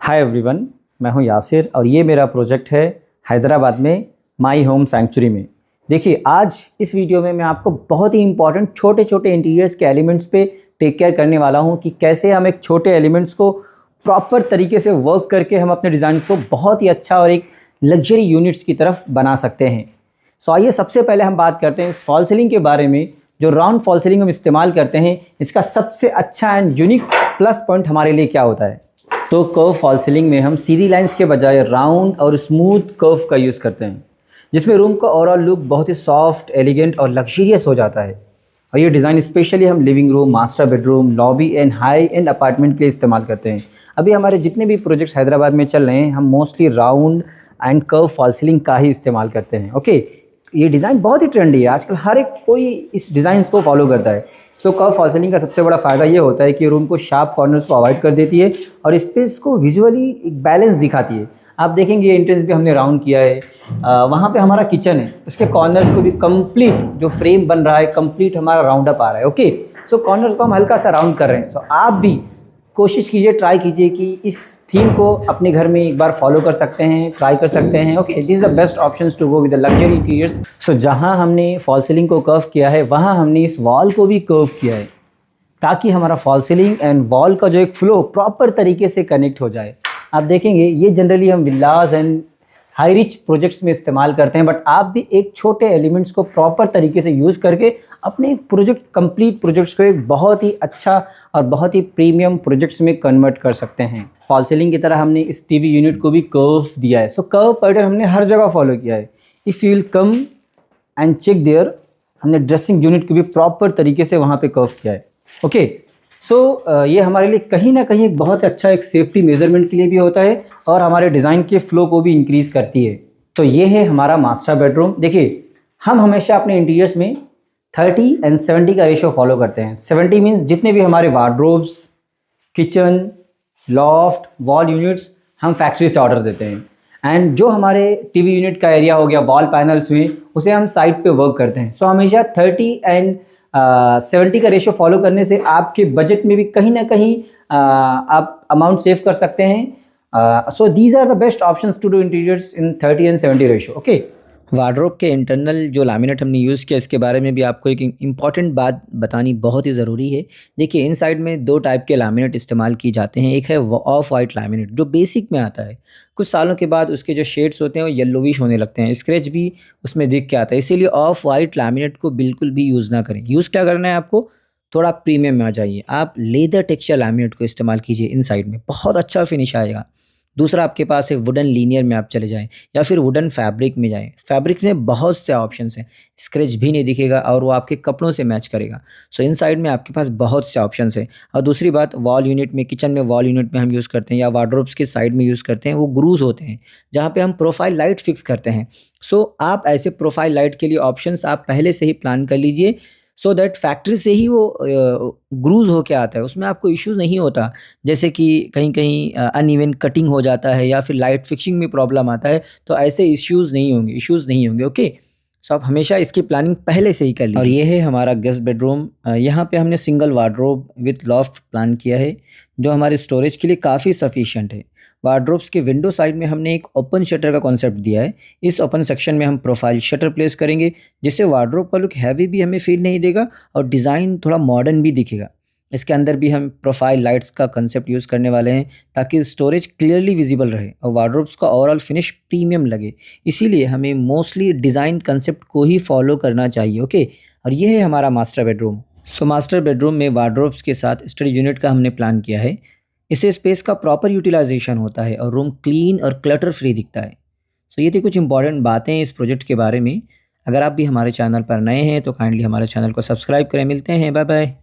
Hi everyone, मैं हूं यासिर और ये मेरा प्रोजेक्ट है हैदराबाद में माई होम सैंक्चुरी में। देखिए, आज इस वीडियो में मैं आपको बहुत ही इंपॉर्टेंट छोटे छोटे इंटीरियर्स के एलिमेंट्स पे टेक केयर करने वाला हूं कि कैसे हम एक छोटे एलिमेंट्स को प्रॉपर तरीके से वर्क करके हम अपने डिज़ाइन को बहुत ही अच्छा और एक लग्जरी यूनिट्स की तरफ बना सकते हैं। सो आइए सबसे पहले हम बात करते हैं फॉल सीलिंग के बारे में। जो राउंड फॉल सीलिंग हम इस्तेमाल करते हैं, इसका सबसे अच्छा एंड यूनिक प्लस पॉइंट हमारे लिए क्या होता है? तो कर्व फॉल सीलिंग में हम सीधी लाइंस के बजाय राउंड और स्मूथ कर्व का यूज़ करते हैं, जिसमें रूम का ओवरऑल लुक बहुत ही सॉफ्ट, एलिगेंट और लग्जरियस हो जाता है। और ये डिज़ाइन स्पेशली हम living room, master bedroom, lobby and high and apartment के लिए इस्तेमाल करते हैं। अभी हमारे जितने भी प्रोजेक्ट्स हैदराबाद में चल रहे हैं, हम mostly round and curve fall ceiling का ही इस्तेमाल करते हैं। ओके, ये डिज़ाइन बहुत ही ट्रेंडी है, आजकल हर एक कोई इस डिज़ाइन को फॉलो करता है। सो कर्व फॉल सीलिंग का सबसे बड़ा फ़ायदा ये होता है कि रूम को शार्प कॉर्नर्स को अवॉइड कर देती है और स्पेस को विजुअली एक बैलेंस दिखाती है। आप देखेंगे एंट्रेंस पे हमने राउंड किया है, वहाँ पे हमारा किचन है, उसके कॉर्नर्स को भी कंप्लीट जो फ्रेम बन रहा है कंप्लीट हमारा राउंड अप आ रहा है। ओके, सो कॉर्नर्स को हम हल्का सा राउंड कर रहे हैं। सो आप भी कोशिश कीजिए, ट्राई कीजिए कि इस थीम को अपने घर में एक बार फॉलो कर सकते हैं, ट्राई कर सकते हैं। Okay, this is the best options to go with the luxury interiors. So जहाँ हमने फॉल सीलिंग को कर्व किया है, वहाँ हमने इस वॉल को भी कर्व किया है ताकि हमारा फॉल सीलिंग एंड वॉल का जो एक फ्लो प्रॉपर तरीके से कनेक्ट हो जाए। आप देखेंगे ये जनरली हम villas and high rise projects में इस्तेमाल करते हैं, बट आप भी एक छोटे एलिमेंट्स को प्रॉपर तरीके से यूज़ करके अपने एक प्रोजेक्ट, कंप्लीट प्रोजेक्ट्स को एक बहुत ही अच्छा और बहुत ही प्रीमियम प्रोजेक्ट्स में कन्वर्ट कर सकते हैं। फॉल सीलिंग की तरह हमने इस टीवी यूनिट को भी कर्व दिया है। सो कर्व पैटर्न हमने हर जगह फॉलो किया है। If you will come and check there, हमने ड्रेसिंग यूनिट को भी प्रॉपर तरीके से वहाँ पे कर्व किया है। ओके, सो ये हमारे लिए कहीं ना कहीं बहुत अच्छा एक सेफ्टी मेजरमेंट के लिए भी होता है और हमारे डिज़ाइन के फ्लो को भी इंक्रीज़ करती है। तो ये है हमारा मास्टर बेडरूम। देखिए, हम हमेशा अपने इंटीरियर्स में 30 एंड 70 का रेशियो फॉलो करते हैं। 70 मीन्स जितने भी हमारे wardrobes, kitchen, loft, wall units हम फैक्ट्री से ऑर्डर देते हैं, एंड जो हमारे टीवी यूनिट का एरिया हो गया वॉल पैनल्स में, उसे हम साइड पे वर्क करते हैं। सो हमेशा 30 एंड 70 का रेशियो फॉलो करने से आपके बजट में भी कहीं ना कहीं आप अमाउंट सेव कर सकते हैं। So these are the best options to do interiors in 30 and 70 ratio. Okay, wardrobe के इंटरनल जो लैमिनेट हमने यूज़ किया, इसके बारे में भी आपको एक इम्पॉर्टेंट बात बतानी बहुत ही ज़रूरी है। देखिए, इन साइड में दो टाइप के लैमिनेट इस्तेमाल की जाते हैं। एक है ऑफ वाइट लैमिनेट जो बेसिक में आता है, कुछ सालों के बाद उसके जो शेड्स होते हैं वो येलोविश होने लगते हैं, स्क्रैच भी उसमें दिख के आता है। इसीलिए ऑफ वाइट लैमिनेट को बिल्कुल भी यूज़ ना करें। यूज़ क्या करना है आपको, थोड़ा प्रीमियम में आ जाइए, आप लेदर टेक्सचर लैमिनेट को इस्तेमाल कीजिए। इन साइड में बहुत अच्छा फिनिश आएगा। दूसरा, आपके पास एक वुडन लीनियर में आप चले जाएँ या फिर वुडन फैब्रिक में जाएँ। फैब्रिक में बहुत से ऑप्शंस हैं, स्क्रैच भी नहीं दिखेगा और वो आपके कपड़ों से मैच करेगा। सो इन साइड में आपके पास बहुत से ऑप्शंस हैं। और दूसरी बात, वॉल यूनिट में, किचन में वॉल यूनिट में हम यूज़ करते हैं या वार्डरोब्स के साइड में यूज़ करते हैं, वो ग्रूव्स होते हैं जहाँ पे हम प्रोफाइल लाइट फिक्स करते हैं। सो आप ऐसे प्रोफाइल लाइट के लिए ऑप्शंस आप पहले से ही प्लान कर लीजिए, सो दैट फैक्ट्री से ही वो ग्रूव्स होके आता है, उसमें आपको इश्यूज़ नहीं होता। जैसे कि कहीं-कहीं अनइवन कटिंग हो जाता है या फिर लाइट फिक्सिंग में प्रॉब्लम आता है, तो ऐसे इश्यूज़ नहीं होंगे। ओके, सो आप हमेशा इसकी प्लानिंग पहले से ही कर लीजिए। और ये है हमारा गेस्ट बेडरूम। यहाँ पे हमने single wardrobe with loft plan किया है, जो हमारे स्टोरेज के लिए काफ़ी सफिशिएंट है। वार्डरोब्स के विंडो साइड में हमने एक ओपन शटर का कॉन्सेप्ट दिया है। इस ओपन सेक्शन में हम प्रोफाइल शटर प्लेस करेंगे, जिससे वार्डरोब का लुक हैवी भी हमें फील नहीं देगा और डिज़ाइन थोड़ा मॉडर्न भी दिखेगा। इसके अंदर भी हम प्रोफाइल लाइट्स का कंसेप्ट यूज़ करने वाले हैं ताकि स्टोरेज क्लियरली विजिबल रहे और वार्डरोब्स का ओवरऑल फिनिश प्रीमियम लगे। इसीलिए हमें मोस्टली डिज़ाइन कंसेप्ट को ही फॉलो करना चाहिए। ओके, और ये है हमारा master bedroom. So master bedroom में वार्डरोब्स के साथ स्टडी यूनिट का हमने प्लान किया है। इससे स्पेस का प्रॉपर यूटिलाइजेशन होता है और रूम क्लीन और क्लटर फ्री दिखता है। सो ये थी कुछ इंपॉर्टेंट बातें इस प्रोजेक्ट के बारे में। अगर आप भी हमारे चैनल पर नए हैं तो काइंडली हमारे चैनल को सब्सक्राइब करें। मिलते हैं, बाय बाय।